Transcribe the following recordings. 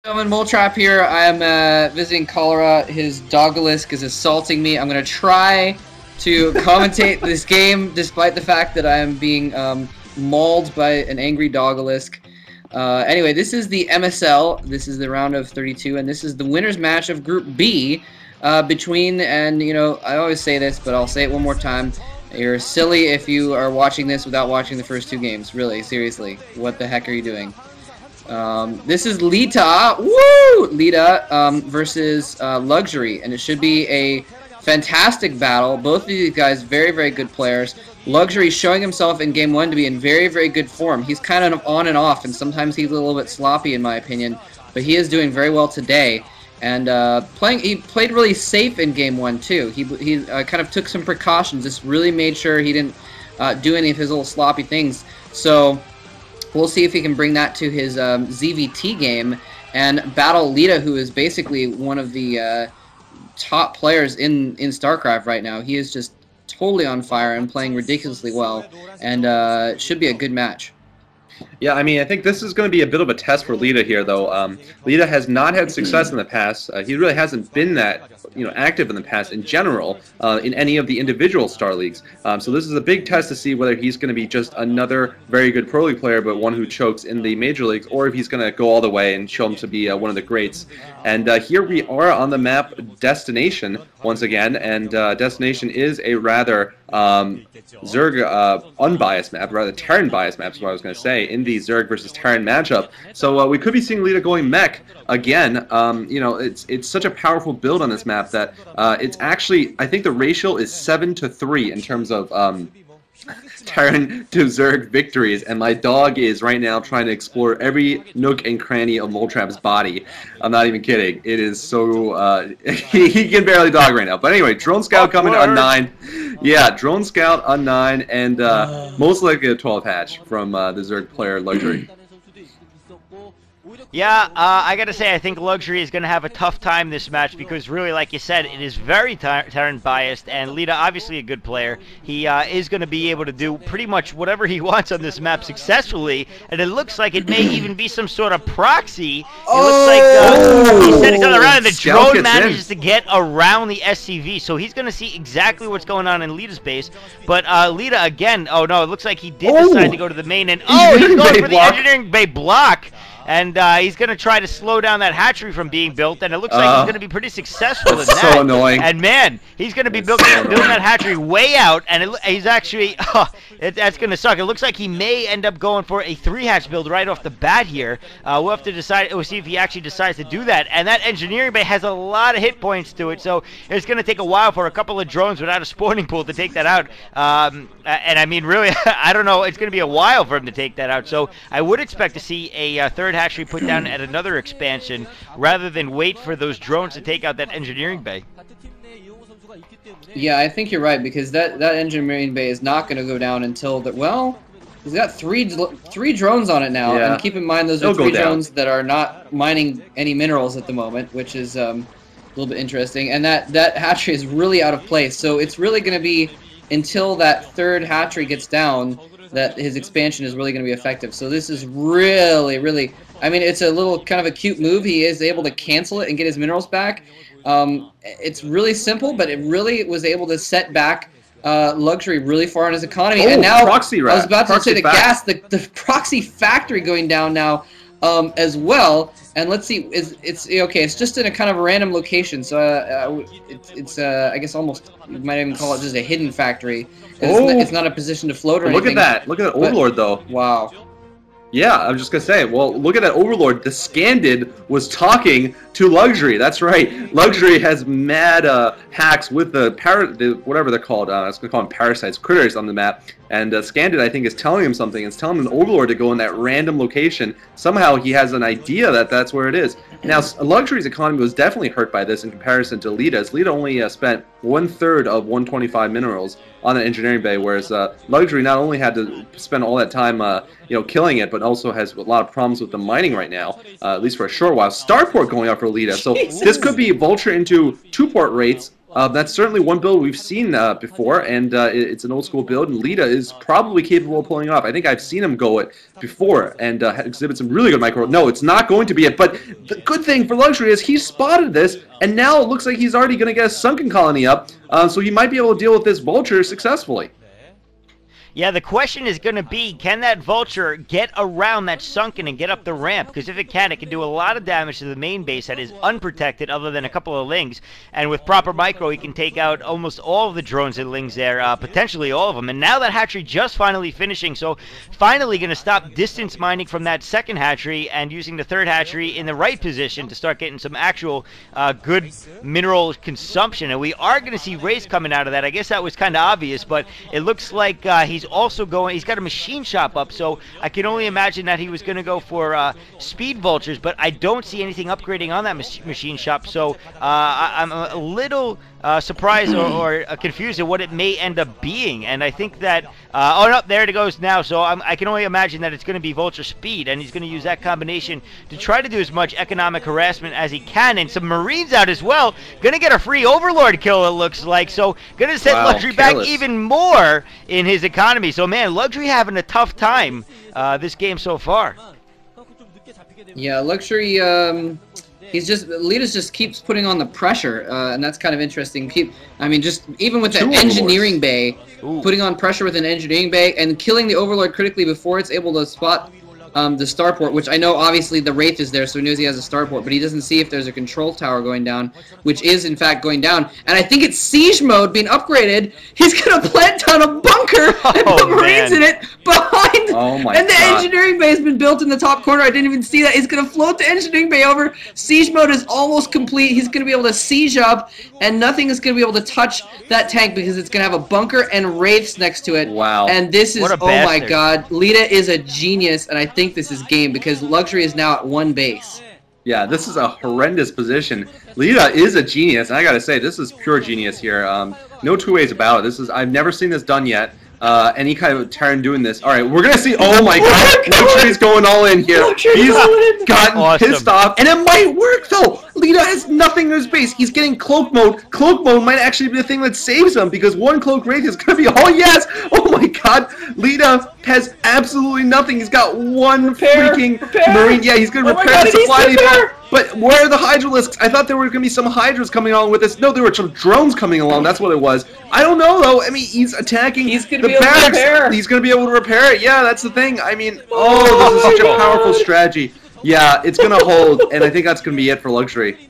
Gentlemen, Mole Trap here. I am visiting Cholera. His Dogalisk is assaulting me. I'm going to try to commentate this game despite the fact that I am being mauled by an angry Dogalisk. Anyway, this is the MSL. This is the round of 32, and this is the winner's match of Group B between, and you know, I always say this, but I'll say it one more time. You're silly if you are watching this without watching the first two games. Really, seriously. What the heck are you doing? This is Leta, woo! Leta versus Luxury, and it should be a fantastic battle. Both of these guys, very, very good players. Luxury showing himself in Game 1 to be in very, very good form. He's kind of on and off, and sometimes he's a little bit sloppy in my opinion, but he is doing very well today. And he played really safe in Game 1 too. He kind of took some precautions, just really made sure he didn't do any of his little sloppy things. So we'll see if he can bring that to his ZVT game and battle Leta, who is basically one of the top players in StarCraft right now. He is just totally on fire and playing ridiculously well, and should be a good match. Yeah, I mean, I think this is going to be a bit of a test for Leta here, though. Leta has not had success in the past. He really hasn't been that, active in the past in general in any of the individual Star Leagues. So this is a big test to see whether he's going to be just another very good Pro League player, but one who chokes in the Major Leagues, or if he's going to go all the way and show him to be one of the greats. And here we are on the map Destination once again, and Destination is a rather Zerg unbiased map, rather Terran biased map is what I was going to say, in the Zerg versus Terran matchup. So we could be seeing Leta going mech again. It's such a powerful build on this map that it's actually, I think the ratio is 7-3 in terms of Terran to Zerg victories, and my dog is right now trying to explore every nook and cranny of Mole Trap's body. I'm not even kidding. It is so he can barely dog right now. But anyway, Drone Scout coming on 9. Yeah, Drone Scout on 9, and most likely a 12 hatch from the Zerg player Luxury. Yeah, I gotta say, I think Luxury is gonna have a tough time this match because, really, like you said, it is very Terran biased, and Leta, obviously a good player. He is gonna be able to do pretty much whatever he wants on this map successfully, and it looks like it may even be some sort of proxy. It looks like he's setting something around, and the drone manages to get around the SCV, so he's gonna see exactly what's going on in Leta's base. But Leta again, oh no, it looks like he did decide to go to the main, and he's going for the engineering bay block. And he's going to try to slow down that hatchery from being built, and it looks like he's going to be pretty successful in that. So annoying. And man, he's going to be building that hatchery way out, and he's actually, that's going to suck. It looks like he may end up going for a 3-hatch build right off the bat here. We'll have to decide, we'll see if he actually decides to do that. And that engineering bay has a lot of hit points to it, so it's going to take a while for a couple of drones without a spawning pool to take that out. And I mean, really, I don't know, it's going to be a while for him to take that out. So I would expect to see a third hatchery put down at another expansion rather than wait for those drones to take out that engineering bay. Yeah, I think you're right, because that engineering bay is not going to go down until he's got three drones on it now, and keep in mind those are 3 drones that are not mining any minerals at the moment, which is a little bit interesting, and that hatchery is really out of place, so it's really going to be until that third hatchery gets down that his expansion is really going to be effective. So this is really, really, I mean, it's a little kind of a cute move. He is able to cancel it and get his minerals back. It's really simple, but it really was able to set back Luxury really far in his economy. And now, proxy rack. I was about to say the proxy factory going down now as well. And let's see, it's okay. It's just in a kind of a random location, so it's I guess almost you might even call it just a hidden factory. It's not a position to float or anything. Look at that! Look at that Overlord, though. Wow. Yeah, I was just gonna say. Well, look at that Overlord. The Scandid was talking to Luxury. That's right. Luxury has mad hacks with the whatever they're called. I was gonna call them parasites, critters on the map. And Scandid, I think, is telling him something. It's telling him an Overlord to go in that random location. Somehow he has an idea that that's where it is. Now, Luxury's economy was definitely hurt by this in comparison to Leta's. Leta only spent 1/3 of 125 minerals on an engineering bay, whereas Luxury not only had to spend all that time, killing it, but also has a lot of problems with the mining right now, at least for a short while. Starport going up for Leta, so this could be Vulture into 2-port rates, That's certainly one build we've seen before, and it's an old school build, and Leta is probably capable of pulling it off. I think I've seen him go it before and exhibit some really good micro. No, it's not going to be it, but the good thing for Luxury is he spotted this, and now it looks like he's already going to get a Sunken Colony up, so he might be able to deal with this Vulture successfully. Yeah, the question is going to be, can that Vulture get around that Sunken and get up the ramp? Because if it can do a lot of damage to the main base that is unprotected other than a couple of Lings. And with proper micro, he can take out almost all of the drones and Lings there, potentially all of them. And now that hatchery just finally finishing, so finally going to stop distance mining from that second hatchery and using the third hatchery in the right position to start getting some actual good mineral consumption. And we are going to see Rays coming out of that. I guess that was kind of obvious, but it looks like he's also going, he's got a machine shop up, so I can only imagine that he was going to go for speed vultures, but I don't see anything upgrading on that machine shop, so I'm a little surprised or confused at what it may end up being. And I think that oh no, there it goes now, so I can only imagine that it's going to be vulture speed, and he's going to use that combination to try to do as much economic harassment as he can, and some Marines out as well. Going to get a free Overlord kill, it looks like, so going to set Luxury back even more in his economy. So man, Luxury having a tough time this game so far. Yeah, Luxury, Leta's just keeps putting on the pressure, and that's kind of interesting. I mean, just even with that engineering bay, putting on pressure with an engineering bay and killing the Overlord critically before it's able to spot the starport, which I know obviously the Wraith is there, so he knows he has a starport, but he doesn't see if there's a control tower going down, which is in fact going down. And I think it's siege mode being upgraded. He's gonna plant down a bunker and put Marines in it behind. Oh my and the God. Engineering bay has been built in the top corner. I didn't even see that. He's gonna float the engineering bay over. Siege mode is almost complete. He's gonna be able to siege up, and nothing is gonna be able to touch that tank because it's gonna have a bunker and Wraiths next to it. Wow. And this is, oh my God, Leta is a genius, and I think this is game because Luxury is now at one base. Yeah, this is a horrendous position. Leta is a genius, and I gotta say, this is pure genius here. No two ways about it. I've never seen this done yet. Any kind of Terran doing this. All right, we're gonna see. Oh my God, Luxury's going all in here. He's gotten pissed off, and it might work though. Leta has nothing in his base. He's getting cloak mode. Cloak mode might actually be the thing that saves him because one cloak wraith is gonna be. Oh yes! Oh my God, Leta has absolutely nothing. He's got one freaking Marine. Yeah, he's gonna repair the supply depot. But where are the Hydralisks? I thought there were going to be some Hydras coming along with this. No, there were some drones coming along. That's what it was. I don't know, though. I mean, he's attacking the barracks. He's going to be able to repair it. Yeah, that's the thing. I mean, this is such a powerful strategy. Yeah, it's going to hold, and I think that's going to be it for Luxury.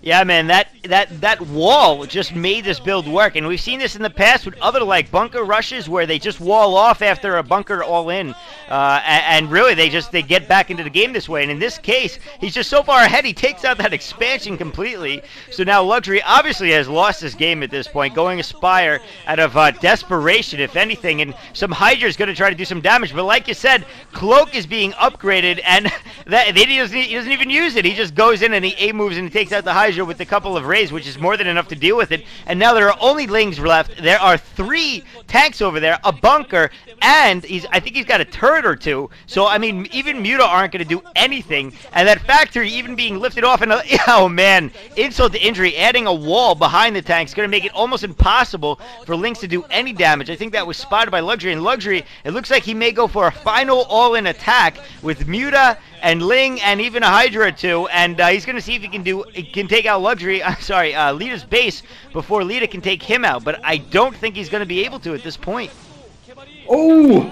Yeah, man, that wall just made this build work, and we've seen this in the past with other like bunker rushes where they just wall off after a bunker all in, and really they get back into the game this way. And in this case, he's just so far ahead, he takes out that expansion completely. So now Luxury obviously has lost this game at this point, going Aspire out of desperation, if anything, and some Hydra is going to try to do some damage. But like you said, Cloak is being upgraded, and he doesn't even use it. He just goes in and he A moves and he takes out the Hydra with a couple of Rays, which is more than enough to deal with it. And now there are only Lings left. There are 3 tanks over there, a bunker, and I think he's got a turret or 2. So I mean, even Muta aren't going to do anything. And that factory even being lifted off, and oh man, insult to injury, adding a wall behind the tank is going to make it almost impossible for Lings to do any damage. I think that was spotted by Luxury, and Luxury, it looks like he may go for a final all-in attack with Muta and Ling and even a Hydra or 2, and he's going to see if he can take out Luxury, Leta's base before Leta can take him out, but I don't think he's going to be able to at this point. Oh!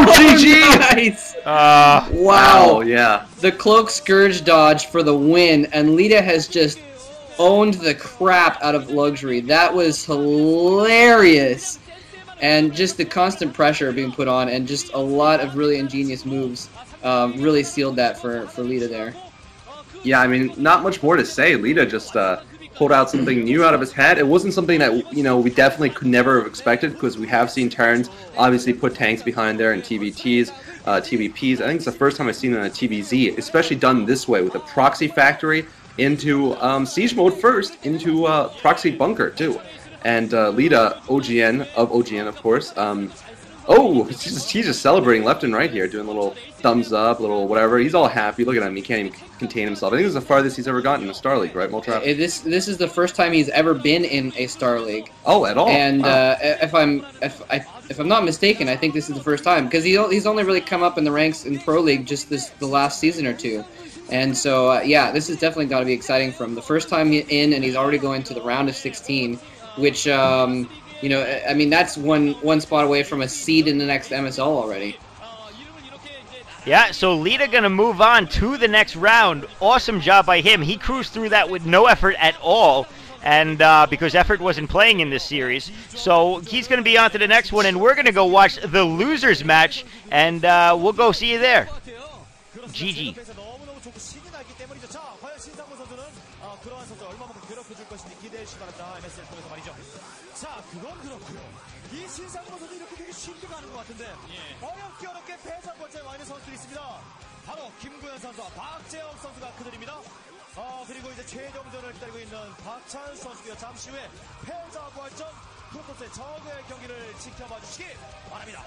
GG! Nice! Wow, yeah. The Cloak Scourge dodge for the win, and Leta has just owned the crap out of Luxury. That was hilarious. And just the constant pressure being put on and just a lot of really ingenious moves really sealed that for Leta there. Yeah, I mean, not much more to say. Leta just pulled out something new out of his hat. It wasn't something that, we definitely could never have expected because we have seen Terrans obviously put tanks behind there and TVPs. I think it's the first time I've seen it on a TVZ, especially done this way with a proxy factory into siege mode first, into proxy bunker too. And Leta, OGN, of course. Oh, he's just celebrating left and right here, doing a little thumbs up, little whatever. He's all happy. Look at him. He can't even contain himself. I think this is the farthest he's ever gotten in a Star League, right, Moltrap? This is the first time he's ever been in a Star League. Oh, at all? And wow. if I'm not mistaken, I think this is the first time, because he's only really come up in the ranks in Pro League just the last season or two. And so, yeah, this has definitely got to be exciting for him. The first time in, and he's already going to the round of 16, which, you know, I mean, that's one spot away from a seed in the next MSL already. Yeah, so Leta going to move on to the next round. Awesome job by him. He cruised through that with no effort at all, and because effort wasn't playing in this series. So he's going to be on to the next one, and we're going to go watch the losers match, and we'll go see you there. GG. 자, 그건 그렇고요. 이 신상모 선수 이렇게 되게 쉽게 가는 것 같은데 어렵게 어렵게 패자 번째 와 있는 선수들이 있습니다. 바로 김구현 선수와 박재영 선수가 그들입니다. 그리고 이제 최종전을 기다리고 있는 박찬 선수고요. 잠시 후에 패자 부활전 프로토스의 적의 경기를 지켜봐 주시기 바랍니다.